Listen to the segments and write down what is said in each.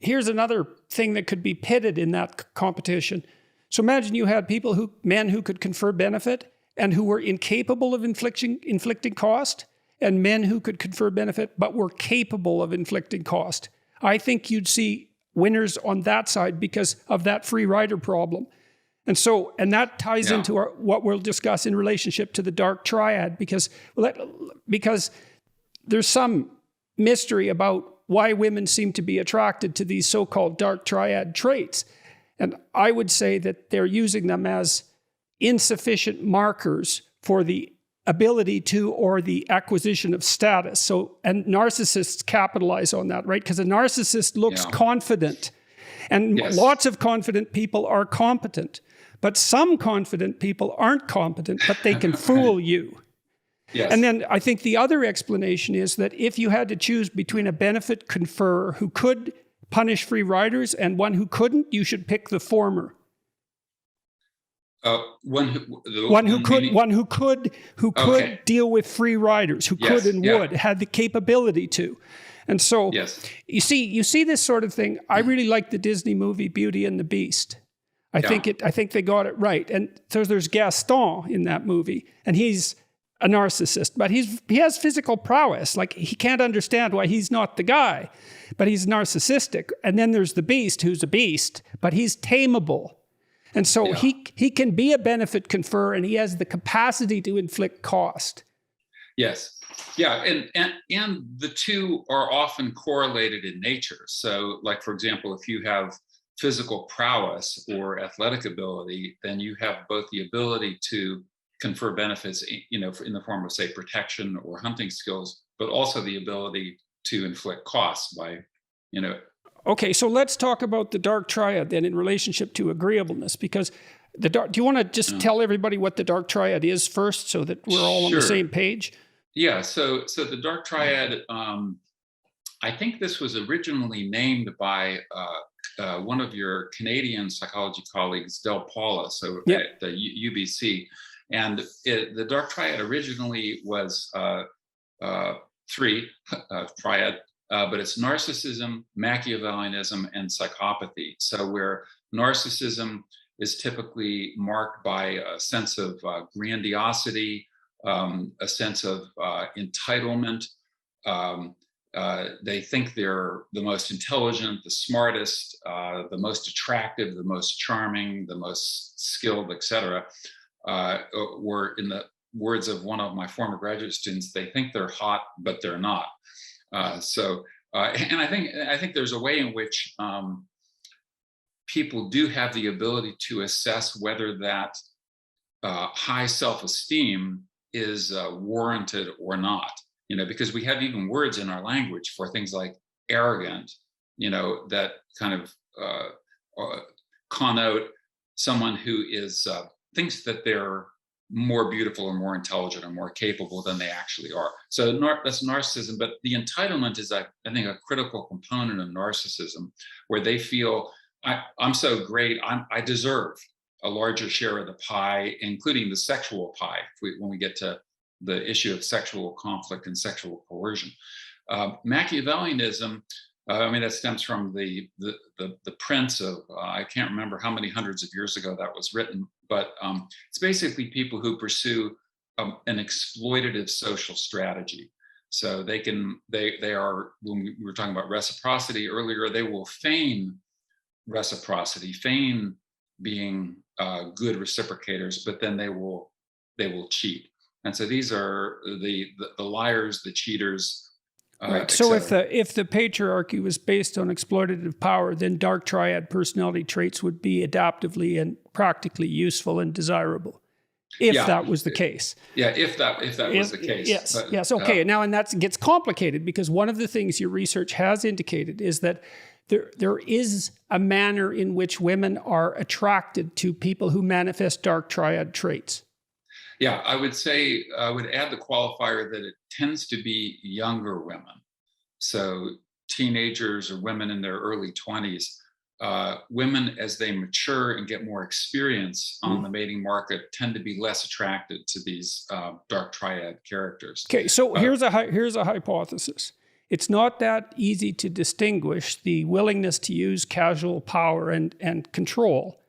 here's another thing that could be pitted in that competition. So imagine you had men who could confer benefit and who were incapable of inflicting cost, and men who could confer benefit but were capable of inflicting cost. I think you'd see winners on that side because of that free rider problem. And that ties into what we'll discuss in relationship to the dark triad, because there's some mystery about why women seem to be attracted to these so-called dark triad traits. And I would say that they're using them as insufficient markers for the ability to or the acquisition of status. So, and narcissists capitalize on that, right? Because a narcissist looks confident, and lots of confident people are competent, but some confident people aren't competent, but they can fool you. Yes. And then I think the other explanation is that if you had to choose between a benefit conferrer who could punish free riders and one who couldn't, you should pick the former. One who could deal with free riders, who could and would, had the capability to. And so you see this sort of thing. I really like the Disney movie Beauty and the Beast. I think they got it right. And so there's Gaston in that movie, and he's a narcissist, but he has physical prowess. Like, he can't understand why he's not the guy, but he's narcissistic. And then there's the Beast, who's a beast, but he's tameable. And so he can be a benefit conferrer, and he has the capacity to inflict cost. Yes. Yeah. And the two are often correlated in nature. So, like, for example, if you have physical prowess or athletic ability, then you have both the ability to confer benefits, in the form of, say, protection or hunting skills, but also the ability to inflict costs by, Okay, so let's talk about the dark triad then in relationship to agreeableness, because do you want to just tell everybody what the dark triad is first, so that we're all on the same page? Yeah. So the dark triad, I think this was originally named by one of your Canadian psychology colleagues, Del Paula, at the UBC. And the dark triad originally was three triad, but it's narcissism, Machiavellianism, and psychopathy. So where narcissism is typically marked by a sense of grandiosity, a sense of entitlement. They think they're the most intelligent, the smartest, the most attractive, the most charming, the most skilled, etc. Or in the words of one of my former graduate students, they think they're hot, but they're not. And I think there's a way in which people do have the ability to assess whether that high self-esteem is warranted or not. Because we have even words in our language for things like arrogant, that kind of connote someone who is thinks that they're more beautiful or more intelligent or more capable than they actually are. So that's narcissism. But the entitlement is, I think, a critical component of narcissism, where they feel, I'm so great, I deserve a larger share of the pie, including the sexual pie, when we get to the issue of sexual conflict and sexual coercion. Machiavellianism, that stems from the Prince of, I can't remember how many hundreds of years ago that was written, but it's basically people who pursue an exploitative social strategy. So they are, when we were talking about reciprocity earlier, they will feign reciprocity, feign being good reciprocators, but then they will cheat. And so these are the liars, the cheaters. Right. So if the patriarchy was based on exploitative power, then dark triad personality traits would be adaptively and practically useful and desirable, if that was the case. Yeah, if that was the case. Yes. But, yes. Okay. Now, and that gets complicated, because one of the things your research has indicated is that there is a manner in which women are attracted to people who manifest dark triad traits. Yeah, I would add the qualifier that it tends to be younger women. So teenagers or women in their early 20s, women, as they mature and get more experience on the mating market, tend to be less attracted to these dark triad characters. Okay, so here's a hypothesis. it's not that easy to distinguish the willingness to use casual power and control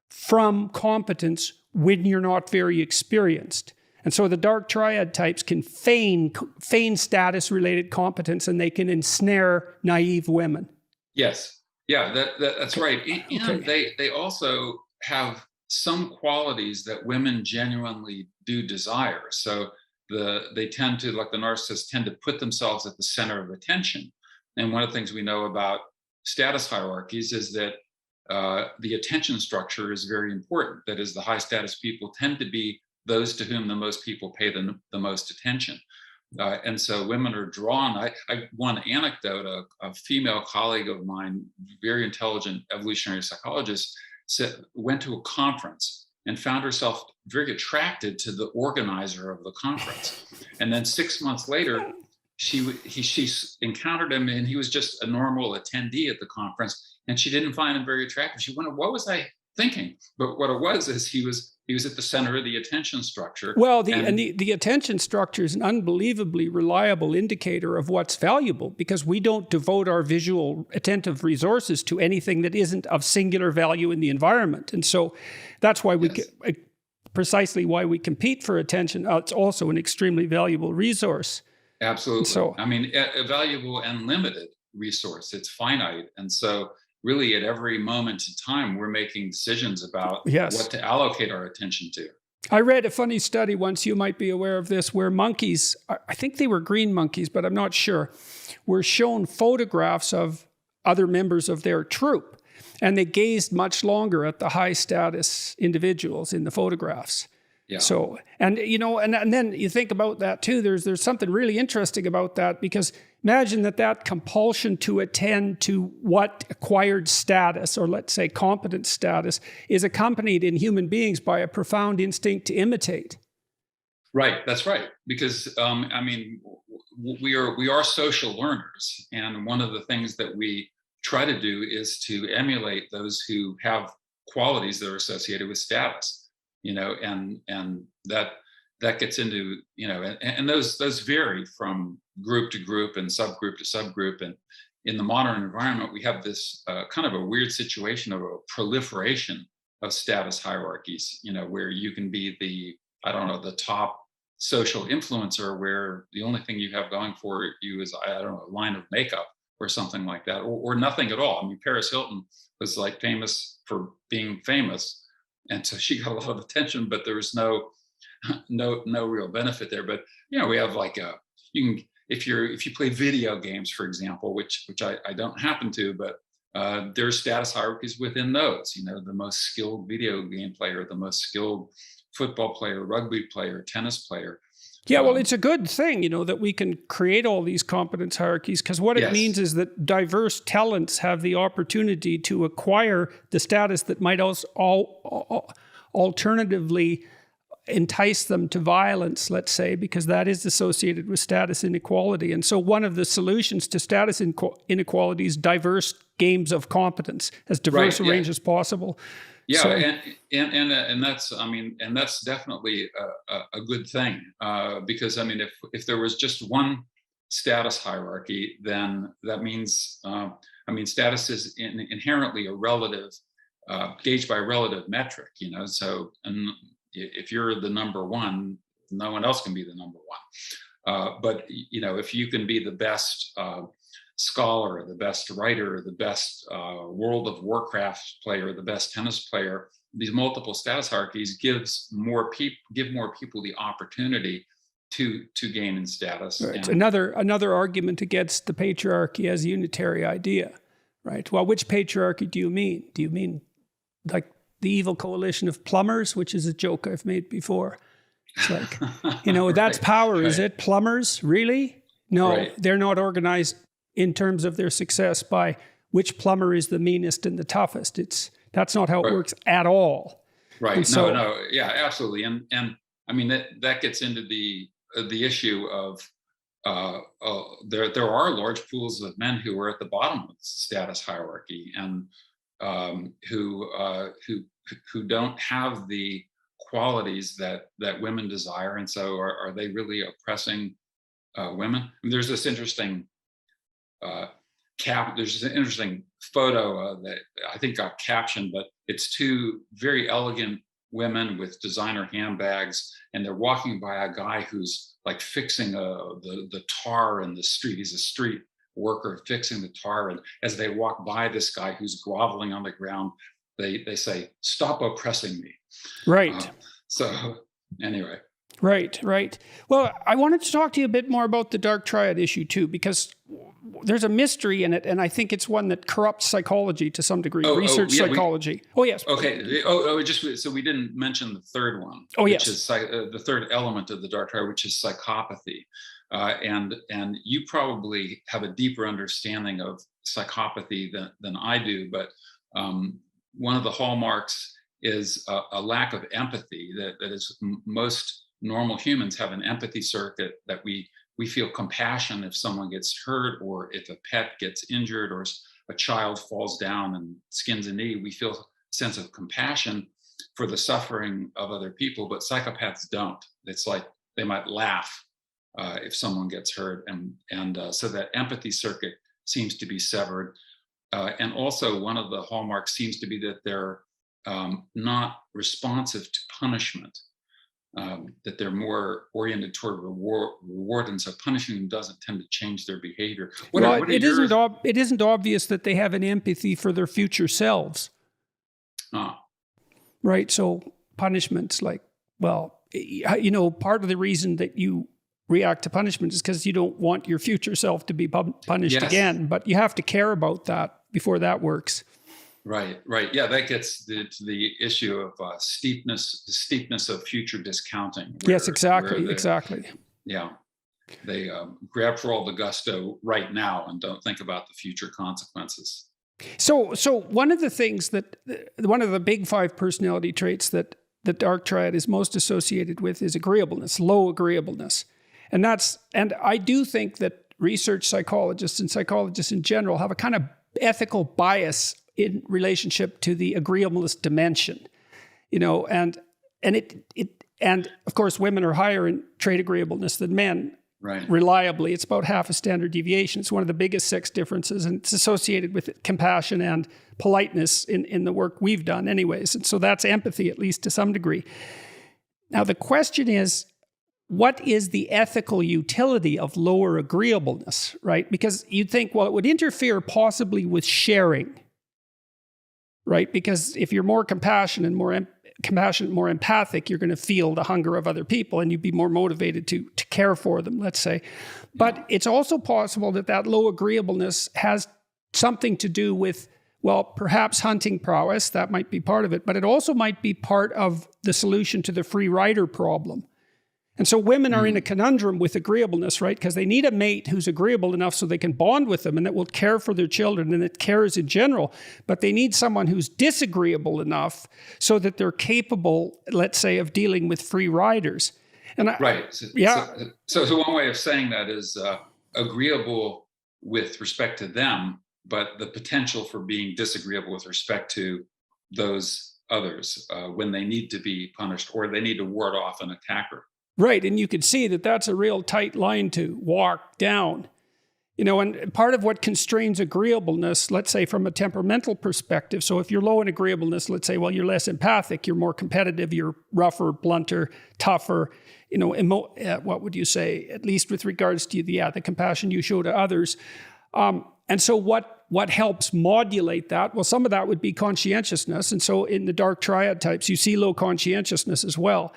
from competence when you're not very experienced. And so the dark triad types can feign status-related competence, and they can ensnare naive women. Yes. Yeah, that's right. And they also have some qualities that women genuinely do desire. So they tend to, like the narcissists, tend to put themselves at the center of attention. And one of the things we know about status hierarchies is that the attention structure is very important. That is, the high status people tend to be those to whom the most people pay the most attention. And so women are drawn. One anecdote, a female colleague of mine, very intelligent evolutionary psychologist, went to a conference and found herself very attracted to the organizer of the conference. And then 6 months later, she encountered him, and he was just a normal attendee at the conference, and she didn't find him very attractive. She wondered, what was I thinking? But what it was is he was at the center of the attention structure. Well, the attention structure is an unbelievably reliable indicator of what's valuable, because we don't devote our visual attentive resources to anything that isn't of singular value in the environment. And so that's why precisely why we compete for attention. It's also an extremely valuable resource. Absolutely. So, I mean, a valuable and limited resource. It's finite. And so really at every moment in time, we're making decisions about what to allocate our attention to. I read a funny study once, you might be aware of this, where monkeys, I think they were green monkeys, but I'm not sure, were shown photographs of other members of their troop. And they gazed much longer at the high status individuals in the photographs. Yeah. So, and then you think about that too, there's something really interesting about that, because imagine that compulsion to attend to what acquired status, or let's say competent status, is accompanied in human beings by a profound instinct to imitate. Right, that's right. Because, I mean, we are social learners. And one of the things that we try to do is to emulate those who have qualities that are associated with status. And that gets into, and those vary from group to group and subgroup to subgroup. And in the modern environment, we have this kind of a weird situation of a proliferation of status hierarchies, where you can be the top social influencer, where the only thing you have going for you is, a line of makeup or something like that, or nothing at all. I mean, Paris Hilton was like famous for being famous. And so she got a lot of attention, but there was no real benefit there. But we have if you play video games, for example, which I don't happen to, but there's status hierarchies within those. The most skilled video game player, the most skilled football player, rugby player, tennis player. Yeah, well, it's a good thing, that we can create all these competence hierarchies, because what it means is that diverse talents have the opportunity to acquire the status that might also alternatively entice them to violence, let's say, because that is associated with status inequality. And so one of the solutions to status inequality is diverse games of competence, as diverse a range as possible. Yeah, so, and that's definitely a good thing, because if there was just one status hierarchy, then that means status is inherently a relative, gauged by a relative metric. So if you're the number one, no one else can be the number one. But if you can be the best scholar, the best writer, the best World of Warcraft player, the best tennis player, these multiple status hierarchies give more people the opportunity to gain in status. Right. Another argument against the patriarchy as a unitary idea, right? Well, which patriarchy do you mean? Do you mean like the evil coalition of plumbers, which is a joke I've made before? It's like, that's power, is it? Plumbers, really? No, they're not organized in terms of their success by which plumber is the meanest and the toughest. That's not how it works at all. Right. And so, no. Yeah, absolutely. And I mean, that gets into the issue of there are large pools of men who are at the bottom of the status hierarchy, and who don't have the qualities that women desire. And so are they really oppressing women? I mean, there's this interesting there's an interesting photo that I think got captioned, but it's two very elegant women with designer handbags, and they're walking by a guy who's like fixing the tar in the street. He's a street worker fixing the tar, and as they walk by this guy who's groveling on the ground, they say, "Stop oppressing me." Right. So anyway. Right. Well, I wanted to talk to you a bit more about the dark triad issue too, because there's a mystery in it, and I think it's one that corrupts psychology to some degree, research psychology. Yes. Okay. So we didn't mention the third one. Yes. Which is the third element of the dark triad, which is psychopathy. And you probably have a deeper understanding of psychopathy than I do, but one of the hallmarks is a lack of empathy. That is, most normal humans have an empathy circuit that we feel compassion if someone gets hurt, or if a pet gets injured, or a child falls down and skins a knee. We feel a sense of compassion for the suffering of other people, but psychopaths don't. It's like they might laugh if someone gets hurt, and so that empathy circuit seems to be severed. And also, one of the hallmarks seems to be that they're not responsive to punishment. That they're more oriented toward reward, and so punishing them doesn't tend to change their behavior. It isn't obvious that they have an empathy for their future selves. Right. So punishment's like, well, part of the reason that you react to punishment is because you don't want your future self to be punished again, but you have to care about that before that works. Right. Yeah, that gets to the issue of the steepness of future discounting. Yes, exactly. Yeah, they grab for all the gusto right now and don't think about the future consequences. So one of the big 5 personality traits that the dark triad is most associated with is agreeableness, low agreeableness, and I do think that research psychologists and psychologists in general have a kind of ethical bias in relationship to the agreeableness dimension, and of course women are higher in trait agreeableness than men. Right. Reliably, it's about half a standard deviation. It's one of the biggest sex differences, and it's associated with compassion and politeness in the work we've done anyways. And so that's empathy, at least to some degree. Now the question is, what is the ethical utility of lower agreeableness, right? Because you'd think, well, it would interfere possibly with sharing, right? Because if you're more compassionate, more empathic, you're going to feel the hunger of other people, and you'd be more motivated to care for them, let's say. But it's also possible that low agreeableness has something to do with, well, perhaps hunting prowess. That might be part of it, but it also might be part of the solution to the free rider problem. And so women are in a conundrum with agreeableness, right? Because they need a mate who's agreeable enough so they can bond with them and that will care for their children and that cares in general. But they need someone who's disagreeable enough so that they're capable, let's say, of dealing with free riders. And right. So one way of saying that is agreeable with respect to them, but the potential for being disagreeable with respect to those others when they need to be punished or they need to ward off an attacker. Right, and you could see that that's a real tight line to walk down. And part of what constrains agreeableness, let's say from a temperamental perspective, so if you're low in agreeableness, let's say, well, you're less empathic, you're more competitive, you're rougher, blunter, tougher, what would you say, at least with regards to the compassion you show to others. And so what helps modulate that? Well, some of that would be conscientiousness. And so in the dark triad types, you see low conscientiousness as well.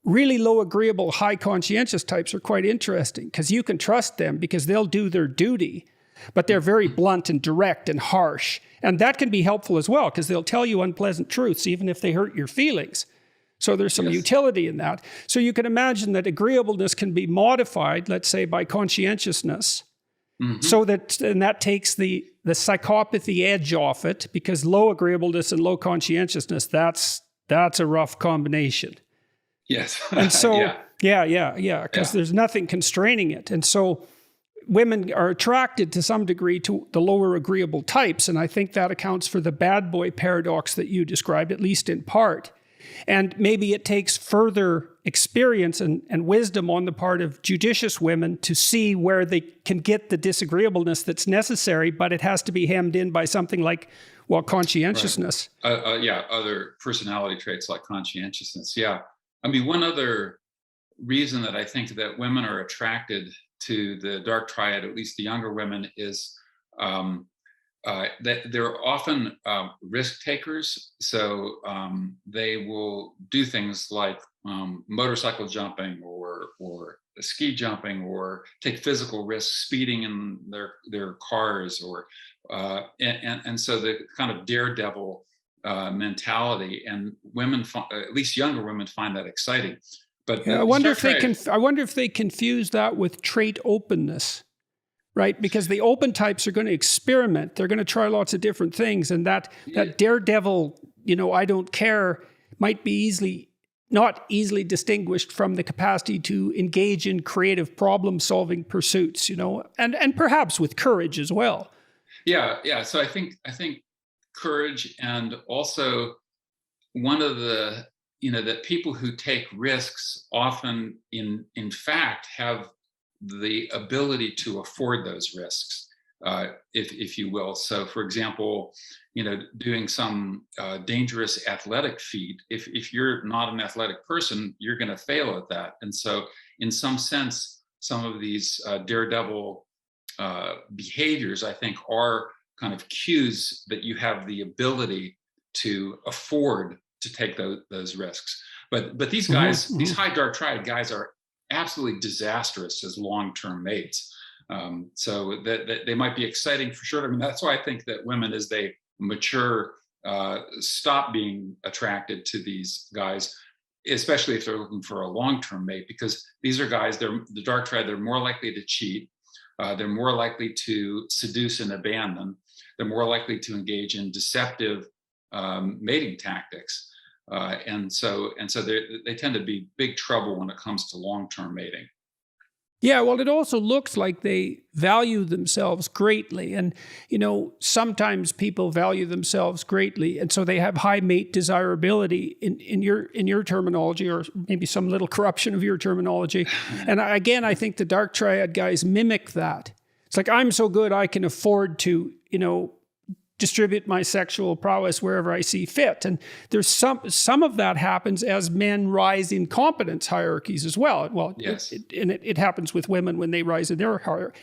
Really low agreeable, high conscientious types are quite interesting because you can trust them because they'll do their duty, but they're very blunt and direct and harsh. And that can be helpful as well because they'll tell you unpleasant truths even if they hurt your feelings. So there's some utility in that. So you can imagine that agreeableness can be modified, let's say, by conscientiousness, so that takes the psychopathy edge off it, because low agreeableness and low conscientiousness, that's a rough combination. Yes. And so, because there's nothing constraining it. And so women are attracted to some degree to the lower agreeable types. And I think that accounts for the bad boy paradox that you described, at least in part. And maybe it takes further experience and wisdom on the part of judicious women to see where they can get the disagreeableness that's necessary, but it has to be hemmed in by something like, well, conscientiousness. Right. Other personality traits like conscientiousness. Yeah. I mean, one other reason that I think that women are attracted to the dark triad, at least the younger women, is that they're often risk takers. So they will do things like motorcycle jumping or ski jumping, or take physical risks, speeding in their cars, or and so the kind of daredevil mentality, and women, at least younger women, find that exciting. But I wonder if they confuse that with trait openness. Right, because the open types are going to experiment. They're going to try lots of different things, and that daredevil, I don't care, might be not easily distinguished from the capacity to engage in creative problem-solving pursuits. And perhaps with courage as well. Yeah. So I think courage, and also one of the that people who take risks often in fact have the ability to afford those risks, if you will. So, for example, doing some dangerous athletic feat, if you're not an athletic person, you're going to fail at that. And so, in some sense, some of these daredevil behaviors, I think, are kind of cues that you have the ability to afford to take those risks. But these guys, these high dark triad guys, are absolutely disastrous as long-term mates. So that they might be exciting for sure. I mean, that's why I think that women, as they mature, stop being attracted to these guys, especially if they're looking for a long-term mate, because these are guys, they're the dark triad, they're more likely to cheat. They're more likely to seduce and abandon. They're more likely to engage in deceptive mating tactics. And so they tend to be big trouble when it comes to long-term mating. Yeah, well, it also looks like they value themselves greatly. And, sometimes people value themselves greatly. And so they have high mate desirability in your terminology, or maybe some little corruption of your terminology. And again, I think the dark triad guys mimic that. It's like, I'm so good, I can afford to, distribute my sexual prowess wherever I see fit. And there's some of that happens as men rise in competence hierarchies as well. Well, yes. It happens with women when they rise in their hierarchy.